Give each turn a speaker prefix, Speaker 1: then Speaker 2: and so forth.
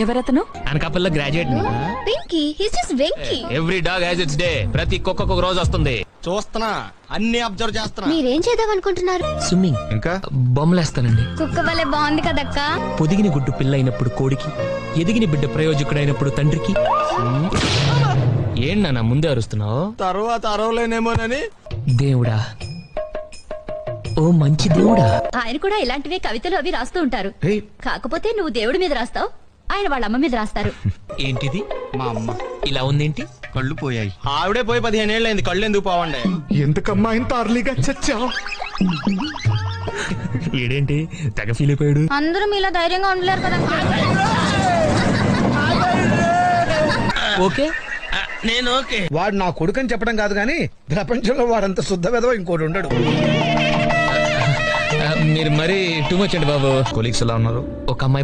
Speaker 1: ఎవరతను?
Speaker 2: అనకాపల్లిలో graduate.
Speaker 3: Venky, he's just Venky.
Speaker 2: Every dog has its day. ప్రతి కుక్కకు ఒక రోజు వస్తుంది.
Speaker 4: చూస్తున్నా, అన్ని అబ్జర్వ్ చేస్తున్నా.
Speaker 3: మీరేం చేద్దాం అనుకుంటున్నారు?
Speaker 2: స్విమ్మింగ్.
Speaker 4: ఇంకా
Speaker 2: బొమ్మలేస్తానండి.
Speaker 3: కుక్క వలె బాగుంది కదక్క.
Speaker 2: పొదిగిన గుడ్డు పిల్ల అయినప్పుడు కోడికి, ఎదిగిన బిడ్డ ప్రయోజకుడైనప్పుడు తండ్రికి. ఏంటి నాన్న ముందే అరుస్తున్నావు?
Speaker 4: తర్వాత అరవలేనేమోనని.
Speaker 2: దేవుడా, ఓ మంచి దేవుడా.
Speaker 3: ఆయన కూడా ఇలాంటివే కవితలు అవి రాస్తూ ఉంటారు. కాకపోతే నువ్వు దేవుడి మీద రాస్తావు, ఆయన వాళ్ళ అమ్మ మీద రాస్తారు.
Speaker 2: ఏంటిది?
Speaker 4: మా అమ్మ
Speaker 2: ఇలా ఉందేంటి?
Speaker 4: కళ్ళు పోయాయి. ఆవిడే పోయి 15 ఏళ్ళైంది. కళ్ళు ఎందుకు పోవండి?
Speaker 5: ఎందుకమ్మా ఇంత అర్లీగా చచ్చావు?
Speaker 2: ఏడేంటి తెగ ఫీల్ అయిపోయాడు?
Speaker 3: అందరూ మీలా ధైర్యంగా ఉండలేరు కదా.
Speaker 2: ఓకే,
Speaker 4: నేను ఓకే.
Speaker 6: వాడు నా కొడుకని చెప్పడం కాదు గాని ప్రపంచంలో వాడంత శుద్ధ వెధవ ఇంకోటి ఉండడు.
Speaker 2: మీరు మరీ టూ మచ్ అండి బాబు.
Speaker 4: కొలీగ్స్ ఎలా ఉన్నారు?
Speaker 2: ఒక అమ్మాయి